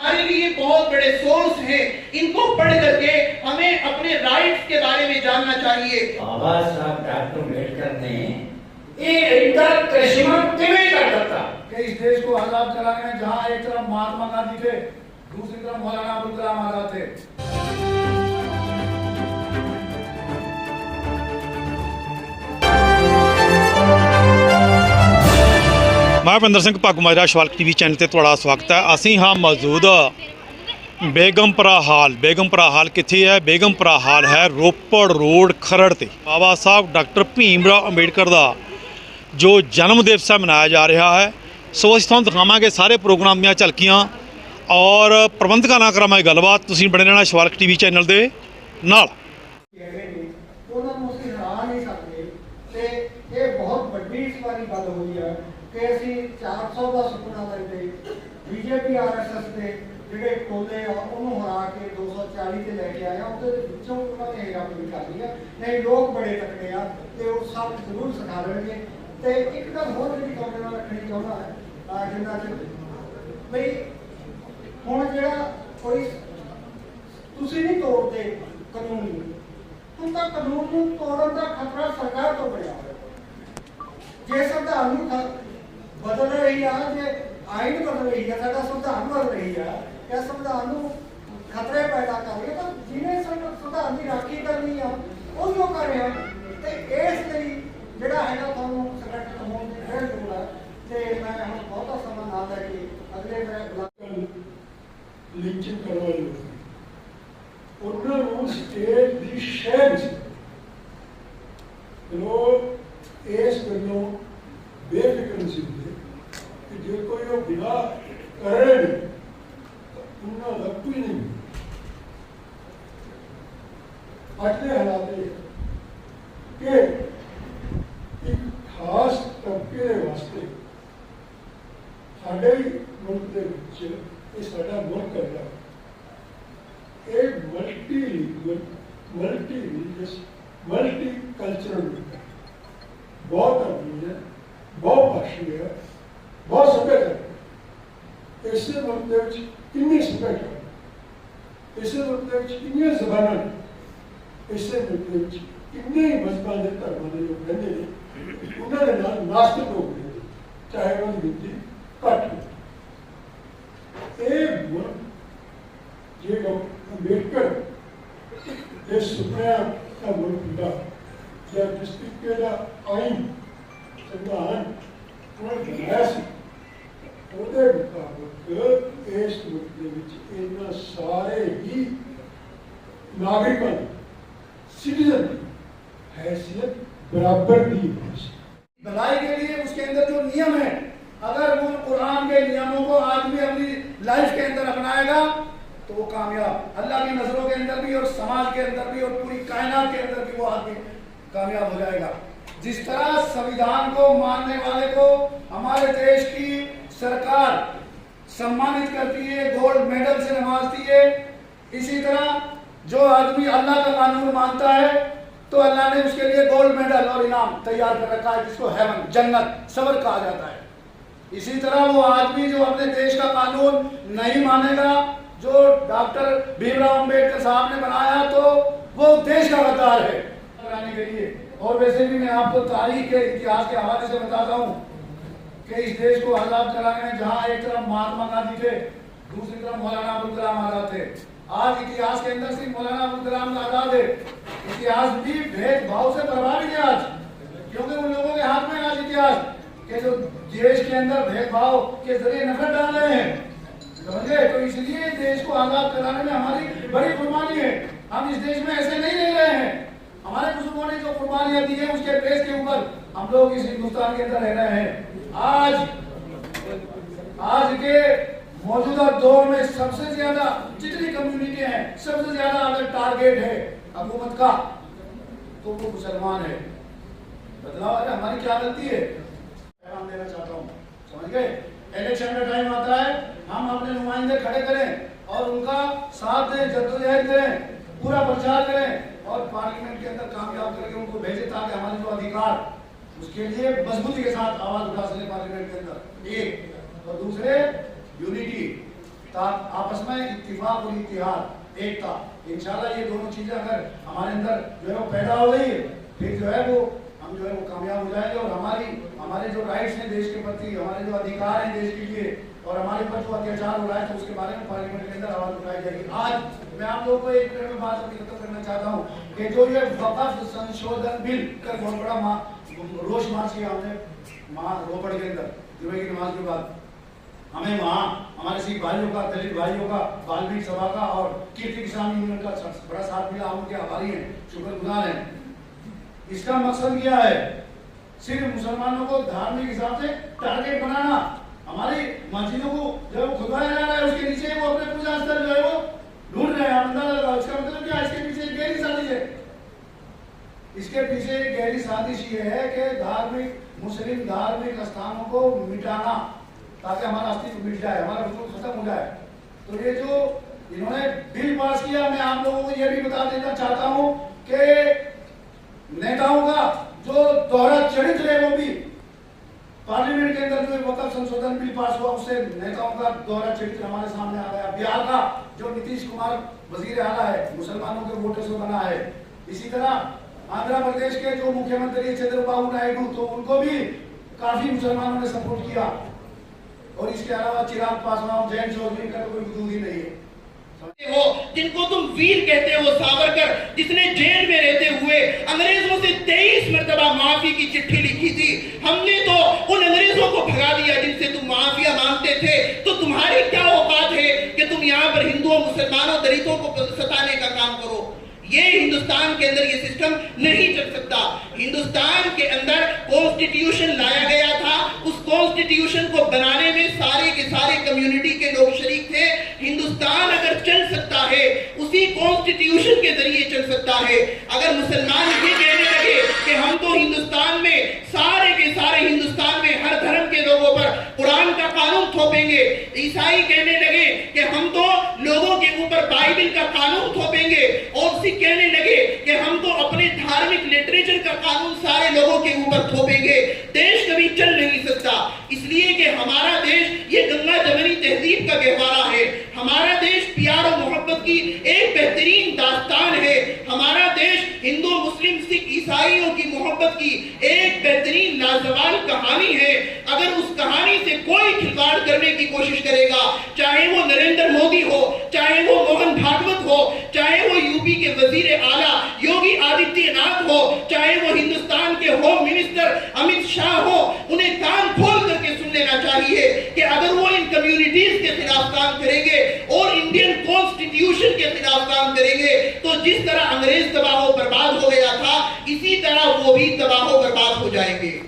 हमारे लिए बहुत बड़े सोर्स हैं, इनको पढ़ करके हमें अपने राइट्स के बारे में जानना चाहिए। बाबा साहब डॉक्टर अम्बेडकर ने एडा कश्मीर किਵੇਂ कर ਦਿੱਤਾ कि इस देश को आजाद कराने में जहां एक तरफ महात्मा गांधी थे, दूसरी तरफ मौलाना अबुल कलाम आजाद थे। मैं भुपिंदर सिंह भागूमाजरा शवालक टीवी चैनल ते तुहाडा स्वागत है। असीं हाँ मौजूद बेगमपुरा हाल कित्थे है? बेगमपुरा हाल है रोपड़ रोड खरड़ ते। बाबा साहब डॉक्टर भीमराव अंबेडकर का जो जन्म दिवस है मनाया जा रहा है। सो असीं तुहानूं दिखावांगे सारे प्रोग्राम ਦੀਆਂ ਝਲਕੀਆਂ और प्रबंधकां नाल करावांगे गलबात। तुसीं बने रहना शवालक टीवी चैनल दे नाल। ਉਹਨਾਂ ਨੂੰ ਅਸੀਂ ਹਰਾ ਨਹੀਂ ਸਕਦੇ ਤੇ ਇਹ ਬਹੁਤ ਵੱਡੀ ਇਸ ਵਾਰੀ ਗੱਲ ਹੋਈ ਹੈ ਕਿ ਅਸੀਂ 400 ਦਾ ਸੁਪਨਾ ਲੈਂਦੇ ਬੀਜੇਪੀ ਆਰਐਸਐਸ ਦੇ ਜਿਹੜੇ ਟੋਲੇ ਆ ਉਹਨੂੰ ਹਰਾ ਕੇ 240 ਤੇ ਲੈ ਕੇ ਆਇਆ। ਉਹਦੇ ਵਿੱਚੋਂ ਉਹਨਾਂ ਨੇ ਹੇਰਾਫੇਰੀ ਕਰ ਲਈ ਆ। ਨਹੀਂ ਲੋਕ ਬੜੇ ਤਕੜੇ ਆ ਤੇ ਉਹ ਸਭ ਜ਼ਰੂਰ ਸਿਖਾ ਦੇਣਗੇ। ਤੇ ਇੱਕ ਗੱਲ ਹੋਰ ਜਿਹੜੀ ਤੁਹਾਡੇ ਨਾਲ ਰੱਖਣੀ ਚਾਹੁੰਦਾ ਹੈ ਜਿੰਨਾ ਚ ਬਈ ਹੁਣ ਜਿਹੜਾ ਕੋਈ ਤੁਸੀਂ ਨਹੀਂ ਤੋੜਦੇ ਕਾਨੂੰਨ ਨੂੰ, ਹੁਣ ਤਾਂ ਕਾਨੂੰਨ ਨੂੰ ਤੋੜਨ ਦਾ ਖਤਰਾ ਸਰਕਾਰ ਤੋਂ ਬਣਿਆ ਹੋਇਆ। ਜੇ ਸੰਵਿਧਾਨ ਨੂੰ ਬਦਲ ਰਹੀ ਆ, ਜੇ ਆਇਨ ਬਦਲ ਰਹੀ ਆ, ਸਾਡਾ ਸੰਵਿਧਾਨ ਬਦਲ ਰਹੀ ਆ, ਇਹ ਸੰਵਿਧਾਨ ਨੂੰ ਖਤਰੇ ਪੈਦਾ ਕਰ ਰਹੀ ਆ, ਤਾਂ ਜਿਹਨੇ ਸੰਵਿਧਾਨ ਦੀ ਰਾਖੀ ਕਰਨੀ ਆ ਉਹ ਜੋ ਕਰ ਰਿਹਾ। ਤੇ ਇਸ ਲਈ ਜਿਹੜਾ ਹੈਗਾ ਤੁਹਾਨੂੰ ਸੰਗਠਨ ਹੋਣ ਦੀ ਫਿਰ ਲੋੜ ਹੈ। ਤੇ ਮੈਂ ਹੁਣ ਬਹੁਤਾ ਸਮਾਂ ਨਾ ਲੈ ਕੇ ਅਗਲੇ ਲਿੰਚਿੰਗ ਕਰਵਾਈ ਉਹਨਾਂ ਨੂੰ ਸਟੇਟ ਦੀ ਸ਼ਹਿਰ ਲੋਕ ਇਸ ਗੱਲੋਂ ਬੇਫਿਕਰ ਸੀ ਕਿ ਜੇ ਕੋਈ ਉਹ ਬਿਨਾ ਕਰੇ ਉਹਨਾਂ ਦਾ ਕੋਈ ਨਹੀਂ। ਅੱਜ ਦੇ ਹਾਲਾਤ ਕਿ ਇੱਕ ਖਾਸ ਤਬਕੇ ਦੇ ਵਾਸਤੇ ਸਾਡੇ ਮੁਲਕ ਦੇ ਵਿੱਚ ਇਹ ਸਾਡਾ ਮੁਲਕ ਹੈ। ਇਹ multi legal multi religious multi cultural ਮੁਲਕ ਹੈ। ਬਹੁਤ ਅਮੀਰ ਹੈ, ਬਹੁਤ ਭਾਸ਼ੀ ਹੈ, ਬਹੁਤ ਸੱਭਿਆਚਾਰ। ਇਸੇ ਮੁਲਕ ਦੇ ਵਿੱਚ ਕਿੰਨੀ ਸੱਭਿਆਚਾਰ, ਇਸੇ ਮੁਲਕ ਦੇ ਵਿੱਚ ਕਿੰਨੀਆਂ ਜ਼ਬਾਨਾਂ ਨੇ, ਇਸੇ ਮੁਲਕ ਦੇ ਵਿੱਚ ਕਿੰਨੇ ਮਜ਼ਹਬਾਂ ਦੇ ਧਰਮਾਂ ਦੇ ਲੋਕ ਰਹਿੰਦੇ ਨੇ। ਉਹਨਾਂ ਦੇ ਨਾਲ ਨਾਸਤਿਕ ਲੋਕ ਨੇ, ਚਾਹੇ ਉਹਨਾਂ ਦੀ ਗਿਣਤੀ ਘੱਟ ਹੋ। ਇਹ ਮੁਲਕ ਜਿਹੜਾ ਅੰਬੇਡਕਰ ਦੇ ਸੁਪਨਿਆਂ ਦਾ ਮੁਲਕ ਹੁੰਦਾ, ਜਾਂ ਜਿਸ ਤਰੀਕੇ ਦਾ ਆਇਨ ਸੰਵਿਧਾਨ ਉਹਨਾਂ ਨੇ ਬਣਾਇਆ ਸੀ, ਉਹਦੇ ਮੁਤਾਬਕ ਇਸ ਮੁਲਕ ਦੇ ਵਿੱਚ ਇਹਨਾਂ ਸਾਰੇ ਹੀ नागरिकों सिटीजन हैसियत बराबर दी। भलाई के लिए उसके अंदर जो नियम है, अगर वो कुरान के नियमों को आदमी अपनी लाइफ के अंदर अपनाएगा तो वो कामयाब, अल्लाह की नजरों के अंदर भी और समाज के अंदर भी और पूरी कायनात के अंदर भी वो आदमी कामयाब हो जाएगा। जिस तरह संविधान को मानने वाले को हमारे देश की सरकार सम्मानित करती है, गोल्ड मेडल से नवाजती है, इसी तरह जो आदमी अल्लाह का कानून मानता है तो अल्लाह ने उसके लिए गोल्ड मेडल और इनाम तैयार कर रखा है, जिसको हेवन जन्नत सबर कहा जाता है। इसी तरह वो आदमी जो अपने देश का कानून नहीं मानेगा, जो डॉक्टर भीमराव अंबेडकर साहब ने बनाया, तो वो देश का गद्दार है कराने के लिए। और वैसे भी मैं आपको तारीख के इतिहास के हवाले से बताता हूँ कि इस देश को आजाद कराने में जहाँ एक तरफ महात्मा गांधी थे, दूसरी तरफ मौलाना अबुल कलाम आजाद थे। आज इतिहास के अंदर सिर्फ मौलाना अबुल कलाम आजाद है। इतिहास भी भेदभाव से प्रभावित है आज, क्योंकि उन लोगों के हाथ में आज इतिहास के जो देश के अंदर भेदभाव के जरिए नफरत डाल रहे हैं, समझे। तो इसलिए देश को आजाद कराने में हमारी बड़ी कुर्बानी है। हम इस देश में ऐसे नहीं रह रहे हैं। हमारे बुजुर्गों ने जो कुर्बानियां दी है उसके बेस के ऊपर हम लोग इस हिंदुस्तान के अंदर रह रहे हैं। आज के मौजूदा दौर में सबसे ज्यादा जितनी कम्युनिटी है, सबसे ज्यादा अगर टारगेट है हुकूमत का तो वो मुसलमान है। बदलाव है, हमारी क्या गलती है? पैगाम देना चाहता हूँ, समझ गए। इलेक्शन का टाइम आता है, हम अपने नुमाइंदे खड़े करें और उनका साथ दें, जद्दोजहद करें, पूरा प्रचार करें और पार्लियामेंट के अंदर कामयाब करके उनको भेजें, ताकि हमारे जो अधिकार उसके लिए मजबूती के साथ आवाज उठा सके पार्लियामेंट के अंदर। एक और दूसरे यूनिटी आपस में इत्तिफाक और इत्तिहाद, एकता। इंशाल्लाह ये दोनों चीजें अगर हमारे अंदर जो है वो पैदा हो गई, फिर जो है वो हम जो है वो कामयाब हो जाएंगे और हमारे जो राइट्स हैं देश के प्रति, हमारे जो अधिकार हैं देश के लिए और हमारे ऊपर जो अत्याचार हो रहा है तो उसके बारे में पार्लियामेंट के अंदर आवाज उठाई जाएगी। आज मैं आप लोगों को एक मिनट में बात अपनी खत्म करना चाहता हूँ कि जो ये वक़्फ़ संशोधन बिल का बहुत बड़ा रोष मार्च किया हमने रोपड़ के अंदर जुमे की नमाज के बाद। हमें वहाँ हमारे सिख भाइयों का, दलित भाइयों का, बाल्मीकि सभा का और कीर्ति किसान यूनियन का बड़ा साथ मिला, हम उनके आभारी हैं, शुक्रगुजार हैं। इसका मकसद क्या है? सिर्फ मुसलमानों को धार्मिक हिसाब से टारगेट बनाना, हमारी मस्जिदों को जब खुदवाया जा रहा है उसके नीचे वो अपने पूजा स्थल जो है वो ढूंढ रहे हैं। अंदाजा लगाओ इसका मतलब क्या? इसके पीछे एक गहरी साजिश है। इसके पीछे एक गहरी साजिश ये है कि मुस्लिम धार्मिक स्थानों को मिटाना ताकि हमारा अस्तित्व मिट जाए, हमारा वजूद खत्म हो जाए। तो ये जो इन्होंने बिल पास किया, मैं आप लोगों को ये भी बता देना चाहता हूँ कि नेताओं का जो दोहरा चरित्र है वो भी पार्लियामेंट के अंदर जो वक़्फ़ संशोधन बिल पास हुआ उससे नेताओं का दोहरा चरित्र हमारे सामने आ गया। बिहार का जो नीतीश कुमार वजीर आला है, मुसलमानों के वोटों से बना है। इसी तरह आंध्र प्रदेश के जो मुख्यमंत्री चंद्रबाबू नायडू, तो उनको भी काफी मुसलमानों ने सपोर्ट किया। और इसके अलावा चिराग पासवान, जयंत चौधरी का तो कोई वजूद ही नहीं है। वो जिनको तुम वीर कहते हो, सावरकर जिसने जेल में रहते हुए अंग्रेजों से 23 मरतबा माफी की चिट्ठी लिखी थी, हमने तो उन अंग्रेजों को भगा दिया जिनसे तुम माफिया मांगते थे। तो तुम्हारी क्या औकात है कि तुम यहाँ पर हिंदुओं, मुसलमानों, दलितों को सताने का काम करो? ये हिंदुस्तान के अंदर ये सिस्टम नहीं चल सकता। हिंदुस्तान के अंदर कॉन्स्टिट्यूशन लाया गया था, उस कॉन्स्टिट्यूशन को बनाने में सारे के सारे कम्युनिटी के लोग शरीक थे। हिंदुस्तान अगर चल सकता है उसी कॉन्स्टिट्यूशन के जरिए चल सकता है। अगर मुसलमान ये कहने लगे कि हम तो हिंदुस्तान में सारे के सारे हिंदुस्तान में हर धर्म के लोगों पर कुरान का कानून थोपेंगे, ईसाई कहने लगे कि हम तो लोगों के ऊपर बाइबल का कानून थोपेंगे और सिख कहने लगे कि हम तो अपने धार्मिक लिटरेचर का कानून सारे लोगों के ऊपर थोपेंगे, देश कभी चल नहीं सकता। इसलिए कि हमारा देश ये गंगा जमनी तहजीब का गहवारा है। हमारा देश प्यार और मोहब्बत की एक बेहतरीन दास्तान है। हमारा देश हिंदू, मुस्लिम, सिख, ईसाइयों की मोहब्बत की एक बेहतरीन लाजवाब कहानी है। अगर उस कहानी से कोई खिलवाड़ करने की कोशिश करेगा, चाहे वो नरेंद्र मोदी हो, चाहे वो मोहन भागवत हो, चाहे वो यूपी के वजीर आला योगी आदित्यनाथ हो, चाहे वो हिंदुस्तान के होम मिनिस्टर अमित शाह हो, उन्हें कान खोल करके सुन लेना चाहिए कि अगर वो इन कम्युनिटीज के खिलाफ काम करेंगे और इंडियन कॉन्स्टिट्यूशन के खिलाफ काम करेंगे तो जिस तरह अंग्रेज तबाह बर्बाद हो गया था, इसी तरह वो भी तबाह बर्बाद हो जाएंगे।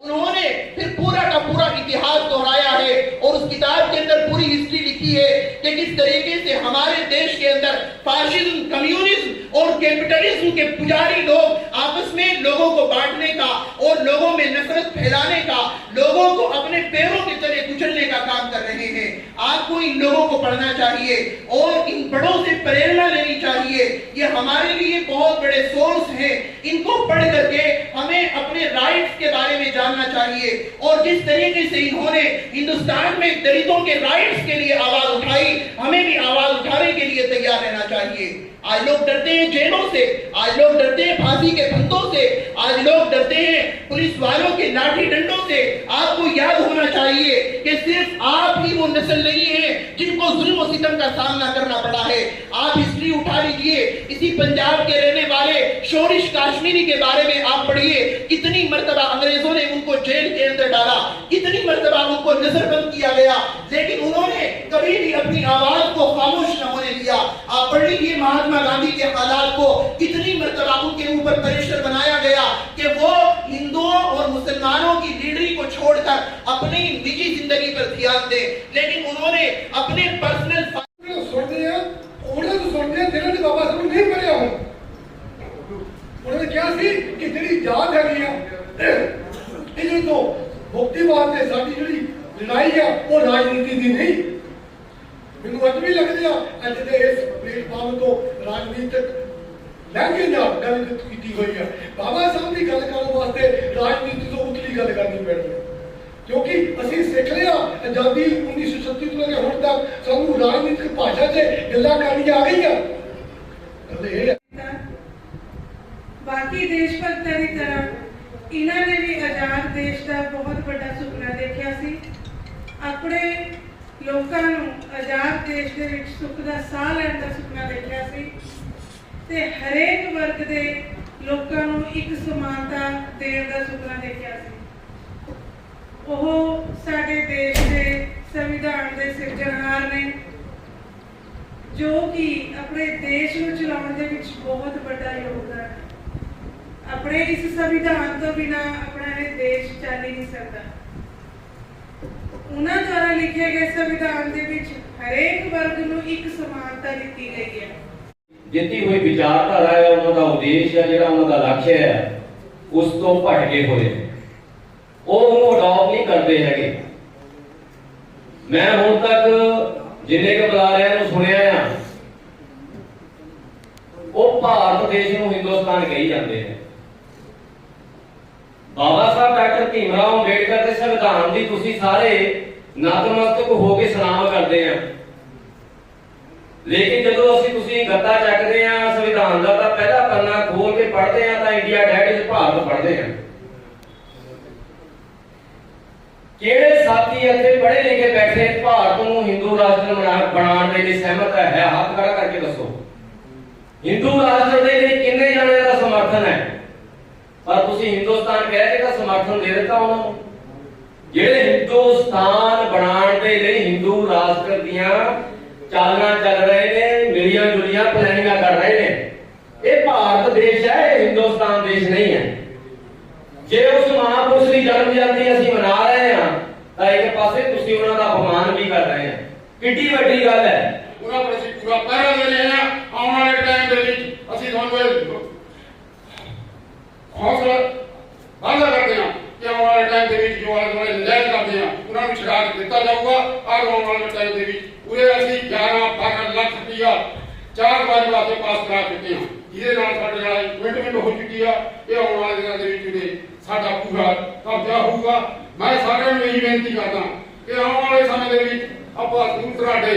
उन्होंने फिर पूरा का पूरा इतिहास दोहराया है और उस किताब के अंदर पूरी हिस्ट्री लिखी है कि किस तरीके से हमारे देश के अंदर फाशिज्म, कम्युनिज्म और कैपिटलिज्म के पुजारी लोग आपस में लोगों को बांटने का और लोगों में नफरत फैलाने का, लोगों को अपने पैरों के तले कुचलने का काम कर रहे हैं। आपको इन लोगों को पढ़ना चाहिए और इन बड़ों से प्रेरणा लेनी चाहिए। ये हमारे लिए बहुत बड़े सोर्स हैं। इनको पढ़ करके हमें अपने राइट्स के बारे में जानना चाहिए और जिस तरीके से इन्होंने हिंदुस्तान में दलितों के राइट्स के लिए आवाज उठाई, हमें भी आवाज उठाने के लिए तैयार रहना चाहिए। आज लोग डरते हैं जेलों से, आज लोग डरते हैं फांसी के फंदों से, आज लोग डरते हैं पुलिस वालों के लाठी डंडों से। आपको याद होना चाहिए कि सिर्फ आप ही वो नस्ल नहीं है जिनको जुल्म और सितम का सामना करना पड़ा है। आप हिस्ट्री उठा लीजिए, इसी पंजाब के रहने वाले शोरिश काश्मीरी के बारे में आप पढ़िए, कितनी मर्तबा अंग्रेजों ने उनको जेल के अंदर डाला, कितनी मर्तबा उनको नजरबंद किया गया, लेकिन उन्होंने कभी भी अपनी आवाज को खामोश न होने दिया। आप पढ़ लीजिए महात्मा गांधी के हालात को, कितनी मर्तबा उनके ऊपर प्रेशर बनाया गया कि वो हिंदुओं और मुसलमानों की लीडरी को छोड़कर अपनी निजी जिंदगी पर ध्यान दें, लेकिन उन्होंने अपने पर्सनल बाबा साहब नहीं पढ़िया हो। उन्होंने क्या सी कि तेरी जान है तो मुक्ति वास्ते साडी जिहड़ी लड़ाई है वो राजनीति दी नहीं। मैनूं अज भी लगदा अज दे इस प्लेटफार्म तो राजनीतिक लैंग्वेज नाल गल कीती हुई है। बाबा साहब की गल करने वास्ते राजनीति तो उतली गल करनी पैनी है। ਕਿਉਂਕਿ ਅਸੀਂ ਸਿੱਖ ਲਿਆ ਆਜ਼ਾਦੀ 1937 ਤੋਂ ਲੈ ਕੇ ਹੁਣ ਤੱਕ ਸਾਨੂੰ ਰਾਜਨੀਤਿਕ ਭਾਸ਼ਾ 'ਚ ਗੱਲਾਂ ਕਰਨੀਆਂ ਆ ਗਈਆਂ। ਗੱਲ ਇਹ ਹੈ ਬਾਕੀ ਦੇਸ਼ ਭਗਤਾਂ ਦੀ ਤਰ੍ਹਾਂ ਇਹਨਾਂ ਨੇ ਵੀ ਆਜ਼ਾਦ ਦੇਸ਼ ਦਾ ਬਹੁਤ ਵੱਡਾ ਸੁਪਨਾ ਦੇਖਿਆ ਸੀ। ਆਪਣੇ ਲੋਕਾਂ ਨੂੰ ਆਜ਼ਾਦ ਦੇਸ਼ ਦੇ ਵਿੱਚ ਸੁੱਖ ਦਾ ਸਾਹ ਲੈਣ ਦਾ ਸੁਪਨਾ ਦੇਖਿਆ ਸੀ ਤੇ ਹਰੇਕ ਵਰਗ ਦੇ ਲੋਕਾਂ ਨੂੰ ਇੱਕ ਸਮਾਨਤਾ ਦੇਣ ਦਾ ਸੁਪਨਾ ਦੇਖਿਆ ਸੀ। ਉਹ ਸਾਡੇ ਦੇਸ਼ ਦੇ ਸੰਵਿਧਾਨ ਦੇ ਸਿਰਜਣਹਾਰ ਨੇ ਜੋ ਕਿ ਆਪਣੇ ਦੇਸ਼ ਨੂੰ ਚਲਾਉਣ ਦੇ ਵਿੱਚ ਬਹੁਤ ਵੱਡਾ ਯੋਗਦਾਨ ਹੈ। ਆਪਣੇ ਇਸ ਸੰਵਿਧਾਨ ਤੋਂ ਬਿਨਾਂ ਆਪਣਾ ਇਹ ਦੇਸ਼ ਚੱਲ ਹੀ ਨਹੀਂ ਸਕਦਾ। ਉਹਨਾਂ ਦੁਆਰਾ ਲਿਖੇ ਗਏ ਸੰਵਿਧਾਨ ਦੇ ਵਿੱਚ ਹਰੇਕ ਵਰਗ ਨੂੰ ਇੱਕ ਸਮਾਨਤਾ ਦਿੱਤੀ ਗਈ ਹੈ। ਦਿੱਤੀ ਹੋਈ ਵਿਚਾਰਧਾਰਾ ਹੈ, ਉਹਨਾਂ ਦਾ ਉਦੇਸ਼ ਹੈ, ਜਿਹੜਾ ਉਹਨਾਂ ਦਾ ਲਕਸ਼ ਹੈ, ਉਸ ਤੋਂ ਭਟਕੇ ਹੋਏ ਉਹ ਉਹਨੂੰ ਅਡਾਪਟ ਨਹੀਂ ਕਰਦੇ ਹੈਗੇ। ਮੈਂ ਹੁਣ ਤੱਕ ਜਿੰਨੇ ਕੁ ਬੁਲਾਰਿਆਂ ਨੂੰ ਸੁਣਿਆ ਆ, ਉਹ ਭਾਰਤ ਦੇਸ਼ ਨੂੰ ਹਿੰਦੁਸਤਾਨ ਕਹੀ ਜਾਂਦੇ ਨੇ। ਬਾਬਾ ਸਾਹਿਬ ਡਾਕਟਰ ਭੀਮ ਰਾਓ ਅੰਬੇਡਕਰ ਦੇ ਸੰਵਿਧਾਨ ਦੀ ਤੁਸੀਂ ਸਾਰੇ ਨਤਮਸਤਕ ਹੋ ਕੇ ਸਲਾਮ ਕਰਦੇ ਆ, ਲੇਕਿਨ ਜਦੋਂ ਤੁਸੀਂ ਗੱਤਾ ਚੱਕਦੇ ਆ ਸੰਵਿਧਾਨ ਦਾ ਤਾਂ ਪਹਿਲਾ ਪੰਨਾ ਖੋਲ ਕੇ ਪੜ੍ਹਦੇ ਆ ਤਾਂ ਇੰਡੀਆ ਡੈਟ ਇਜ਼ ਭਾਰਤ ਪੜ੍ਹਦੇ ਆ। ਕਿਹੜੇ ਸਾਥੀ ਇੱਥੇ ਪੜ੍ਹੇ ਲਿਖੇ ਬੈਠੇ ਭਾਰਤ ਨੂੰ ਹਿੰਦੂ ਰਾਸ਼ਟਰ ਬਣਾਉਣ ਦੇ ਲਈ ਸਹਿਮਤ ਹੈ? ਹੱਥ ਖੜਾ ਕਰਕੇ ਦੱਸੋ। ਹਿੰਦੂ ਰਾਸ਼ਟਰ ਦੇ ਲਈ ਕਿੰਨੇ ਜਣਿਆਂ ਦਾ ਸਮਰਥਨ ਹੈ? ਪਰ ਤੁਸੀਂ ਹਿੰਦੁਸਤਾਨ ਕਹਿ ਕੇ ਤਾਂ ਸਮਰਥਨ ਦੇ ਦਿੱਤਾ ਉਹਨਾਂ ਨੂੰ। ਜਿਹੜੇ ਹਿੰਦੁਸਤਾਨ ਬਣਾਉਣ ਦੇ ਲਈ ਹਿੰਦੂ ਰਾਸ਼ਟਰ ਦੀਆਂ ਚਾਲਾਂ ਚੱਲ ਰਹੇ ਨੇ, ਮਿਲੀਆਂ ਜੁਲੀਆਂ ਪਲੈਨਿੰਗਾਂ ਕਰ ਰਹੇ ਨੇ। ਇਹ ਭਾਰਤ ਦੇਸ਼ ਹੈ, ਇਹ ਹਿੰਦੁਸਤਾਨ ਦੇਸ਼ ਨਹੀਂ ਹੈ। ਜੇ ਉਸ ਮਹਾਂਪੁਰਸ਼ ਦੀ ਜਨਮ ਜਯੰਤੀ ਅਸੀਂ ਮਨਾ ਰਹੇ ਹਾਂ ਤਾਂ ਇੱਕ ਪਾਸੇ ਤੁਸੀਂ ਉਹਨਾਂ ਦਾ ਅਪਮਾਨ ਵੀ ਕਰ ਰਹੇ ਹੋ। ਕਿੱਡੀ ਵੱਡੀ ਗੱਲ ਹੈ। ਉਹਨਾਂ ਪਰ ਅਸੀਂ ਪੂਰਾ ਪਹਿਰਾ ਦੇ ਰਹੇ ਹਾਂ। ਆਉਣ ਵਾਲੇ ਟਾਈਮ ਦੇ ਵਿੱਚ ਅਸੀਂ ਤੁਹਾਨੂੰ ਇਹ ਹੌਸਲਾ ਵਾਅਦਾ ਕਰਦੇ ਹਾਂ ਕਿ ਆਉਣ ਵਾਲੇ ਟਾਈਮ ਦੇ ਵਿੱਚ ਜੋ ਆਲੇ ਦੁਆਲੇ ਨਜਾਇਜ਼ ਕਰਦੇ ਹਾਂ ਉਹਨਾਂ ਨੂੰ ਛੁਡਾ ਕੇ ਦਿੱਤਾ ਜਾਊਗਾ। ਆਉਣ ਵਾਲੇ ਟਾਈਮ ਦੇ ਵਿੱਚ ਪੂਰੇ ਅਸੀਂ 11-12 ਲੱਖ ਰੁਪਈਆ 4 ਵਾਰੀ ਵਾਸਤੇ ਪਾਸ ਕਰਾ ਚੁੱਕੇ ਹਾਂ, ਜਿਹਦੇ ਨਾਲ ਸਾਡੇ ਨਾਲ ਕਮਿਟਮੈਂਟ ਹੋ ਚੁੱਕੀ ਆ। ਇਹ ਆਉਣ ਵਾਲੇ ਦਿਨਾਂ ਦੇ ਵਿੱਚ ਜਿਹੜੇ ਸਾਡਾ ਪੂਰਾ ਕਬਜ਼ਾ ਹੋਊਗਾ। ਮੈਂ ਸਾਰਿਆਂ ਨੂੰ ਇਹੀ ਬੇਨਤੀ ਕਰਦਾ ਕਿ ਆਉਣ ਵਾਲੇ ਸਮੇਂ ਦੇ ਵਿੱਚ ਆਪਾਂ ਦੂਰ ਦਰਾਡੇ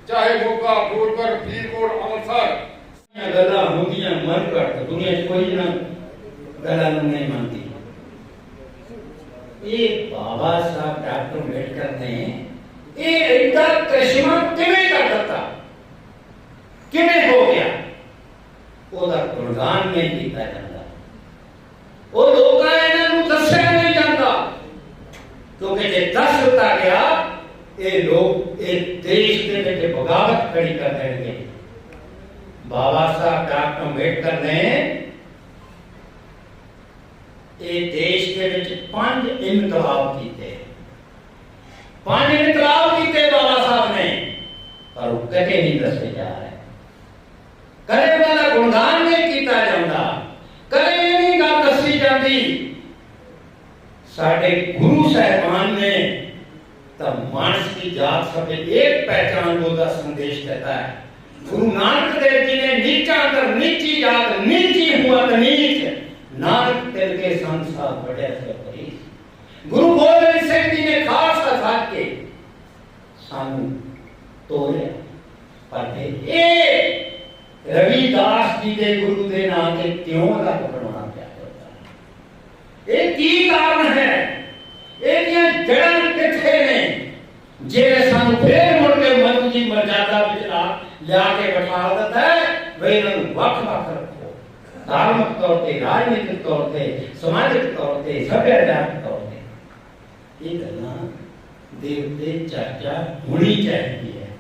ਚਾਹੇ ਮੋਗਾ, ਫਿਰੋਜ਼ਪੁਰ, ਫਰੀਦਕੋਟ, ਅੰਮ੍ਰਿਤਸਰ ਗੱਲਾਂ ਹੁੰਦੀਆਂ ਮਨ ਘੱਟ ਦੁਨੀਆ 'ਚ ਕੋਈ ਨਾ ਗੱਲਾਂ ਨੂੰ ਨਹੀਂ ਮੰਨਦੀ। ਇਹ ਬਾਬਾ ਸਾਹਿਬ ਡਾਕਟਰ ਅੰਬੇਡਕਰ ਨੇ ਇਹ ਐਡਾ ਕ੍ਰਿਸ਼ਮਾ ਕਿਵੇਂ ਕਰ ਦਿੱਤਾ, ਕਿਵੇਂ ਹੋ ਗਿਆ? ਉਹਦਾ ਗੁਣਗਾਨ ਨਹੀਂ ਕੀਤਾ ਜਾਂਦਾ। ਉਹ ਲੋਕਾਂ ਇਹਨਾਂ ਨੂੰ ਦੱਸਿਆ ਨਹੀਂ ਜਾਂਦਾ, ਕਿਉਂਕਿ ਜੇ ਦੱਸ ਦਿੱਤਾ ਗਿਆ ਇਹ ਲੋਕ ਇਹ ਦੇਸ਼ ਦੇ ਵਿੱਚ ਬਗਾਵਤ ਖੜੀ ਕਰ ਦੇਣਗੇ। ਬਾਬਾ ਸਾਹਿਬ ਡਾਕਟਰ ਅੰਬੇਡਕਰ ਨੇ ਇਹ ਦੇਸ਼ ਦੇ ਵਿੱਚ 5 ਇਨਕਲਾਬ ਕੀਤੇ। 5 ਇਨਕਲਾਬ ਕੀਤੇ ਬਾਬਾ ਸਾਹਿਬ ਨੇ, ਪਰ ਉਹ ਕਦੇ ਨਹੀਂ ਦੱਸੇ ਜਾ ਰਹੇ। ਕਦੇ ਉਹਨਾਂ ਦਾ ਗੁਣਗਾਨ ਨਹੀਂ ਕੀਤਾ ਜਾਂਦਾ, ਕਦੇ ਇਹ ਨਹੀਂ ਗੱਲ ਦੱਸੀ ਜਾਂਦੀ। ਸਾਡੇ ਗੁਰੂ ਸਾਹਿਬਾਨ ने तब मानस की जात सब एक पहचान को का संदेश देता है। गुरु नानक देव जी ने नीचा कर नीची जात नीची हुआ नीच नानक तेल के संसार बढ़े से परीस। गुरु गोबिंद सिंह जी ने खालसा साथ के सानू तोड़े पर ये रविदास जी के गुरु के नाम के क्यों का पकड़ना क्या होता है? एक ही कारण है, एक ये जड़न किथे ने जेरे सन फिर मुड़ के मनु जी मर्यादा विचला लाके बैठा देता है। वे इन्होंने वख रखो, धार्मिक तौर पे, राजनीतिक तौर पे, सामाजिक तौर पे, सभ्याचार तौर पे ये गल्लां देवते चर्चा होनी चाहिए है।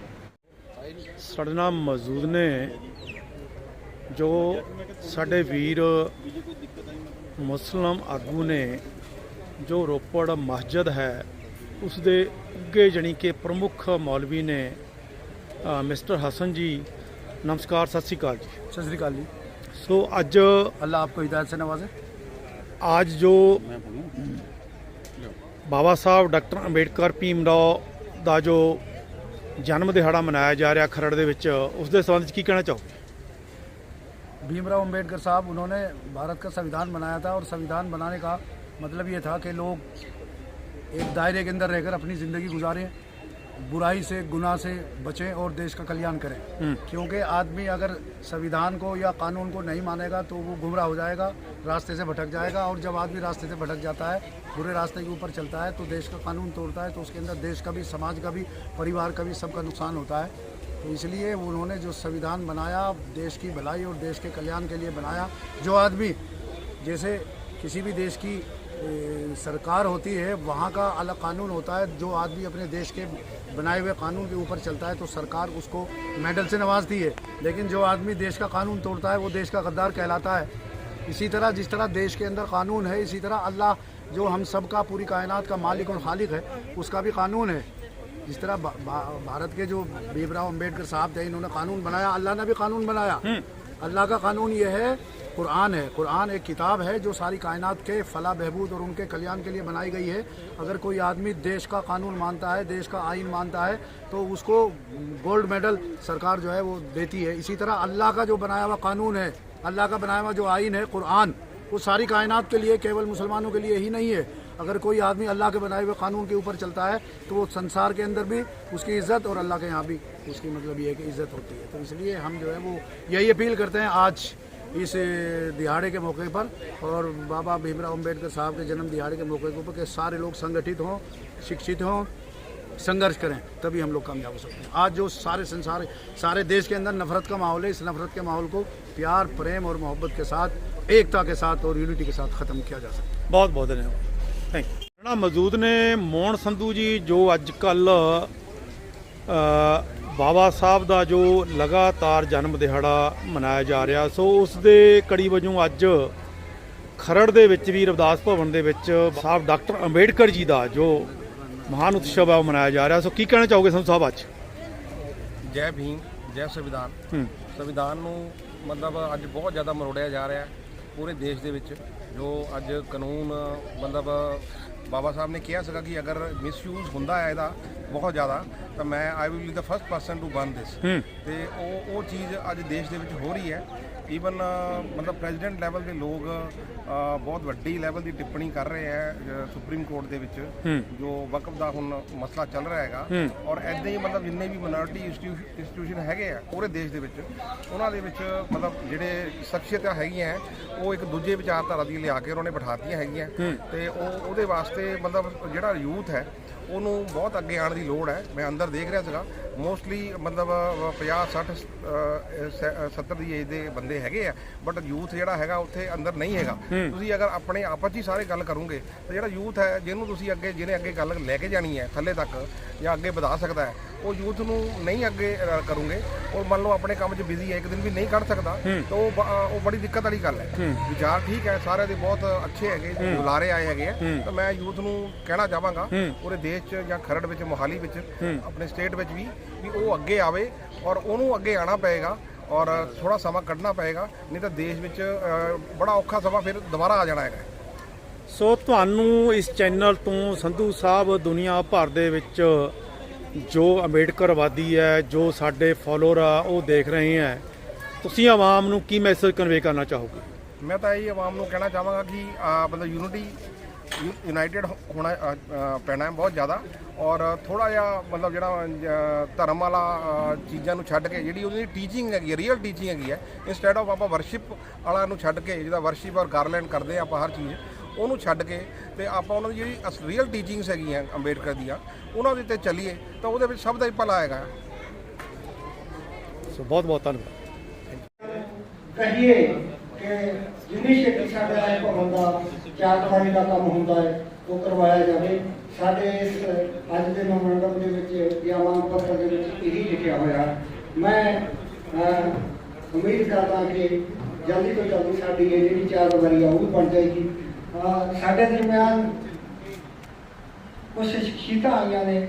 ਸਾਡੇ ਨਾਲ ਮੌਜੂਦ ਨੇ ਜੋ ਸਾਡੇ ਵੀਰ ਮੁਸਲਿਮ ਆਗੂ ਨੇ, ਜੋ ਰੋਪੜ ਮਸਜਿਦ ਹੈ ਉਸ ਦੇ ਅੱਗੇ ਜਾਣੀ ਕਿ ਪ੍ਰਮੁੱਖ ਮੌਲਵੀ ਨੇ ਮਿਸਟਰ ਹਸਨ ਜੀ। ਨਮਸਕਾਰ, ਸਤਿ ਸ਼੍ਰੀ ਅਕਾਲ ਜੀ। सत श्रीकाल जी। ਸੋ ਅੱਜ अल्लाह आपको हिदायत से नवाजे। आज जो ਬਾਬਾ ਸਾਹਿਬ ਡਾਕਟਰ ਅੰਬੇਡਕਰ ਭੀਮ ਰਾਓ ਦਾ ਜੋ ਜਨਮ ਦਿਹਾੜਾ ਮਨਾਇਆ ਜਾ ਰਿਹਾ ਖਰੜ ਦੇ ਵਿੱਚ, ਉਸ ਦੇ ਸੰਬੰਧ ਵਿੱਚ ਕੀ ਕਹਿਣਾ ਚਾਹੋ? भीमराव अंबेडकर साहब उन्होंने भारत का संविधान बनाया था और संविधान बनाने का मतलब ये था कि लोग एक दायरे के अंदर रहकर अपनी ज़िंदगी गुजारें, बुराई से गुनाह से बचें और देश का कल्याण करें। क्योंकि आदमी अगर संविधान को या कानून को नहीं मानेगा तो वो गुमराह हो जाएगा, रास्ते से भटक जाएगा। और जब आदमी रास्ते से भटक जाता है, बुरे रास्ते के ऊपर चलता है, तो देश का कानून तोड़ता है, तो उसके अंदर देश का भी, समाज का भी, परिवार का भी, सबका नुकसान होता है। तो इसलिए उन्होंने जो संविधान बनाया देश की भलाई और देश के कल्याण के लिए बनाया। जो आदमी, जैसे किसी भी देश की सरकार होती है, वहाँ का अलग कानून होता है। जो आदमी अपने देश के बनाए हुए कानून के ऊपर चलता है तो सरकार उसको मेडल से नवाजती है। लेकिन जो आदमी देश का कानून तोड़ता है वो देश का गद्दार कहलाता है। इसी तरह जिस तरह देश के अंदर कानून है, इसी तरह अल्लाह जो हम सब का, पूरी कायनात का मालिक और खालिक है, उसका भी कानून है। जिस तरह भारत के जो भीमराव अम्बेडकर साहब थे, इन्होंने कानून बनाया, अल्लाह ने भी कानून बनाया। अल्लाह का कानून ये है, कुरान है। कुरान एक किताब है जो सारी कायनात के फलाह बहबूद और उनके कल्याण के लिए बनाई गई है। अगर कोई आदमी देश का कानून मानता है, देश का आइन मानता है, तो उसको गोल्ड मेडल सरकार जो है वो देती है। इसी तरह अल्लाह का जो बनाया हुआ कानून है, अल्लाह का बनाया हुआ जो आइन है कुरान, वो सारी कायनात के लिए, केवल मुसलमानों के लिए ही नहीं है। अगर कोई आदमी अल्लाह के बनाए हुए कानून के ऊपर चलता है तो वो संसार के अंदर भी उसकी इज़्ज़त और अल्लाह के यहाँ भी उसकी मतलब ये है कि इज़्ज़त होती है। तो इसलिए हम जो है वो यही अपील करते हैं आज इस दिहाड़े के मौके पर, और बाबा भीमराव अम्बेडकर साहब के जन्म दिहाड़े के मौके के ऊपर, कि सारे लोग संगठित हों, शिक्षित हों, संघर्ष करें, तभी हम लोग कामयाब हो सकते हैं। आज जो सारे देश के अंदर नफरत का माहौल है, इस नफरत के माहौल को प्यार, प्रेम और मोहब्बत के साथ, एकता के साथ और यूनिटी के साथ ख़त्म किया जा सकता है। ਬਹੁਤ ਬਹੁਤ ਧੰਨਵਾਦ, ਥੈਂਕ ਯੂ। ਨਾ ਮੌਜੂਦ ਨੇ ਮੋਹਨ ਸੰਧੂ ਜੀ, ਜੋ ਅੱਜ ਕੱਲ ਬਾਬਾ ਸਾਹਿਬ ਦਾ ਜੋ ਲਗਾਤਾਰ ਜਨਮ ਦਿਹਾੜਾ ਮਨਾਇਆ ਜਾ ਰਿਹਾ, ਸੋ ਉਸ ਦੇ ਕੜੀ ਵਜੋਂ ਅੱਜ ਖਰੜ ਦੇ ਵਿੱਚ ਵੀ ਰਵਿਦਾਸ ਭਵਨ ਦੇ ਵਿੱਚ ਸਾਹਿਬ ਡਾਕਟਰ ਅੰਬੇਡਕਰ ਜੀ ਦਾ ਜੋ ਮਹਾਨ ਉਤਸਵ ਹੈ ਉਹ ਮਨਾਇਆ ਜਾ ਰਿਹਾ। ਸੋ ਕੀ ਕਹਿਣਾ ਚਾਹੋਗੇ ਸੰਧੂ ਸਾਹਿਬ ਅੱਜ? ਜੈ ਭੀਮ, ਜੈ ਸੰਵਿਧਾਨ। ਸੰਵਿਧਾਨ ਨੂੰ ਮਤਲਬ ਅੱਜ ਬਹੁਤ ਜ਼ਿਆਦਾ ਮਰੋੜਿਆ ਜਾ ਰਿਹਾ ਪੂਰੇ ਦੇਸ਼ ਦੇ ਵਿੱਚ। ਜੋ ਅੱਜ ਕਾਨੂੰਨ ਮਤਲਬ ਬਾਬਾ ਸਾਹਿਬ ਨੇ ਕਿਹਾ ਸੀਗਾ ਕਿ ਅਗਰ ਮਿਸਯੂਜ਼ ਹੁੰਦਾ ਹੈ ਇਹਦਾ ਬਹੁਤ ਜ਼ਿਆਦਾ, ਤਾਂ ਮੈਂ I will be the first person to burn this. ਤੇ ਉਹ ਚੀਜ਼ ਅੱਜ ਦੇਸ਼ ਦੇ ਵਿੱਚ ਹੋ ਰਹੀ ਹੈ। ਈਵਨ ਮਤਲਬ ਪ੍ਰੈਜ਼ੀਡੈਂਟ ਲੈਵਲ ਦੇ ਲੋਕ ਬਹੁਤ ਵੱਡੀ ਲੈਵਲ ਦੀ ਟਿੱਪਣੀ ਕਰ ਰਹੇ ਹੈ ਸੁਪਰੀਮ ਕੋਰਟ ਦੇ ਵਿੱਚ, ਜੋ ਵਕਫ ਦਾ ਹੁਣ ਮਸਲਾ ਚੱਲ ਰਿਹਾ ਹੈਗਾ। ਔਰ ਐਦਾਂ ਹੀ ਮਤਲਬ ਜਿੰਨੇ ਵੀ ਮਿਨੋਰਟੀ ਇੰਸਟੀਟਿਊਸ਼ਨ ਹੈਗੇ ਆ ਪੂਰੇ ਦੇਸ਼ ਦੇ ਵਿੱਚ, ਉਹਨਾਂ ਦੇ ਵਿੱਚ ਮਤਲਬ ਜਿਹੜੇ ਸ਼ਖਸੀਅਤਾਂ ਹੈਗੀਆਂ ਉਹ ਇੱਕ ਦੂਜੇ ਵਿਚਾਰਧਾਰਾ ਦੀ ਲਿਆ ਕੇ ਉਹਨਾਂ ਨੇ ਬਿਠਾਤੀਆਂ ਹੈਗੀਆਂ। ਤੇ ਉਹਦੇ ਵਾਸਤੇ ਮਤਲਬ ਜਿਹੜਾ ਯੂਥ ਹੈ ਉਹਨੂੰ ਬਹੁਤ ਅੱਗੇ ਆਉਣ ਦੀ ਲੋੜ ਹੈ। ਮੈਂ ਅੰਦਰ ਦੇਖ ਰਿਹਾ ਸੀਗਾ ਮੋਸਟਲੀ ਮਤਲਬ 50, 60, 70 ਦੀ ਏਜ ਦੇ ਬੰਦੇ ਹੈਗੇ ਆ, ਬਟ ਯੂਥ ਜਿਹੜਾ ਹੈਗਾ ਉੱਥੇ ਅੰਦਰ ਨਹੀਂ ਹੈਗਾ। ਤੁਸੀਂ ਅਗਰ ਆਪਣੇ ਆਪਸ 'ਚ ਹੀ ਸਾਰੇ ਗੱਲ ਕਰੋਗੇ ਤਾਂ ਜਿਹੜਾ ਯੂਥ ਹੈ, ਜਿਹਨੂੰ ਤੁਸੀਂ ਅੱਗੇ, ਜਿਹਨੇ ਅੱਗੇ ਗੱਲ ਲੈ ਕੇ ਜਾਣੀ ਹੈ ਥੱਲੇ ਤੱਕ ਜਾਂ ਅੱਗੇ ਵਧਾ ਸਕਦਾ ਹੈ, ਉਹ ਯੂਥ ਨੂੰ ਨਹੀਂ ਅੱਗੇ ਕਰੋਗੇ। ਔਰ ਮੰਨ ਲਓ ਆਪਣੇ ਕੰਮ 'ਚ ਬਿਜ਼ੀ ਹੈ, ਇੱਕ ਦਿਨ ਵੀ ਨਹੀਂ ਕੱਢ ਸਕਦਾ, ਤਾਂ ਉਹ ਬੜੀ ਦਿੱਕਤ ਵਾਲੀ ਗੱਲ ਹੈ। ਵਿਚਾਰ ਠੀਕ ਹੈ, ਸਾਰਿਆਂ ਦੇ ਬਹੁਤ ਅੱਛੇ ਹੈਗੇ, ਬੁਲਾਰੇ ਆਏ ਹੈਗੇ ਆ। ਤਾਂ ਮੈਂ ਯੂਥ ਨੂੰ ਕਹਿਣਾ ਚਾਹਾਂਗਾ ਪੂਰੇ ਦੇਸ਼ 'ਚ ਜਾਂ ਖਰੜ ਵਿੱਚ, ਮੋਹਾਲੀ ਵਿੱਚ, ਆਪਣੇ ਸਟੇਟ ਵਿੱਚ ਵੀ ਉਹ ਅੱਗੇ ਆਵੇ। ਔਰ ਉਹਨੂੰ ਅੱਗੇ ਆਉਣਾ ਪਏਗਾ ਔਰ ਥੋੜਾ ਸਮਾਂ ਕੱਢਣਾ ਪਏਗਾ, ਨਹੀਂ ਤਾਂ ਦੇਸ਼ ਵਿੱਚ ਬੜਾ ਔਖਾ ਸਮਾਂ ਫਿਰ ਦੁਬਾਰਾ ਆ ਜਾਣਾ ਹੈਗਾ। ਸੋ ਤੁਹਾਨੂੰ ਇਸ ਚੈਨਲ ਤੋਂ ਸੰਧੂ ਸਾਹਿਬ ਦੁਨੀਆ ਭਰ ਦੇ ਵਿੱਚ ਜੋ ਅੰਬੇਡਕਰਵਾਦੀ ਹੈ, ਜੋ ਸਾਡੇ ਫੋਲੋਅਰ ਆ ਉਹ ਦੇਖ ਰਹੇ ਹੈ, ਤੁਸੀਂ ਆਵਾਮ ਨੂੰ ਕੀ ਮੈਸੇਜ ਕਨਵੇ ਕਰਨਾ ਚਾਹੋਗੇ? ਮੈਂ ਤਾਂ ਇਹ ਆਵਾਮ ਨੂੰ ਕਹਿਣਾ ਚਾਹਾਂਗਾ ਕਿ ਮਤਲਬ ਯੂਨਾਈਟਿਡ ਹੋਣਾ ਪੈਣਾ ਹੈ ਬਹੁਤ ਜ਼ਿਆਦਾ। ਔਰ ਥੋੜ੍ਹਾ ਜਿਹਾ ਮਤਲਬ ਜਿਹੜਾ ਧਰਮ ਵਾਲਾ ਚੀਜ਼ਾਂ ਨੂੰ ਛੱਡ ਕੇ, ਜਿਹੜੀ ਉਹਦੀ ਟੀਚਿੰਗ ਹੈਗੀ ਹੈ, ਰੀਅਲ ਟੀਚਿੰਗ ਹੈਗੀ ਹੈ, ਇੰਸਟੈਡ ਆਫ ਆਪਾਂ ਵਰਸ਼ਿਪ ਵਾਲਾ ਨੂੰ ਛੱਡ ਕੇ, ਜਿਹਦਾ ਵਰਸ਼ਿਪ ਔਰ ਗਾਰਲੈਂਡ ਕਰਦੇ ਆਪਾਂ ਹਰ ਚੀਜ਼, ਉਹਨੂੰ ਛੱਡ ਕੇ ਤੇ ਆਪਾਂ ਉਹਨਾਂ ਦੀ ਜਿਹੜੀ ਰੀਅਲ ਟੀਚਿੰਗਸ ਹੈਗੀਆਂ ਅੰਬੇਡਕਰ ਦੀਆਂ, ਉਹਨਾਂ ਦੇ ਉੱਤੇ ਚੱਲੀਏ ਤਾਂ ਉਹਦੇ ਵਿੱਚ ਸਭ ਦਾ ਹੀ ਭਲਾ ਆਏਗਾ। ਸੋ ਬਹੁਤ ਬਹੁਤ ਧੰਨਵਾਦ। ਕਹੀਏ ਕਿ ਜਿੰਨੀ ਛੇਤੀ ਸਾਡੇ ਰਾਜ ਭਵਨ ਦਾ ਚਾਰਦਵਾਰੀ ਦਾ ਕੰਮ ਹੁੰਦਾ ਹੈ ਉਹ ਕਰਵਾਇਆ ਜਾਵੇ। ਸਾਡੇ ਇਸ ਅੱਜ ਦੇ ਮੈਮੋਰੰਡਮ ਦੇ ਵਿੱਚ ਜਾਂ ਮੰਗ ਪੱਤਰ ਦੇ ਵਿੱਚ ਇਹੀ ਲਿਖਿਆ ਹੋਇਆ। ਮੈਂ ਉਮੀਦ ਕਰਦਾ ਕਿ ਜਲਦੀ ਤੋਂ ਜਲਦੀ ਸਾਡੀ ਇਹ ਜਿਹੜੀ ਚਾਰਦਵਾਰੀ ਆ ਉਹ ਵੀ ਬਣ ਜਾਏਗੀ। ਸਾਡੇ ਦਰਮਿਆਨ ਕੁਝ ਸ਼ਖਸੀਅਤਾਂ ਆਈਆਂ ਨੇ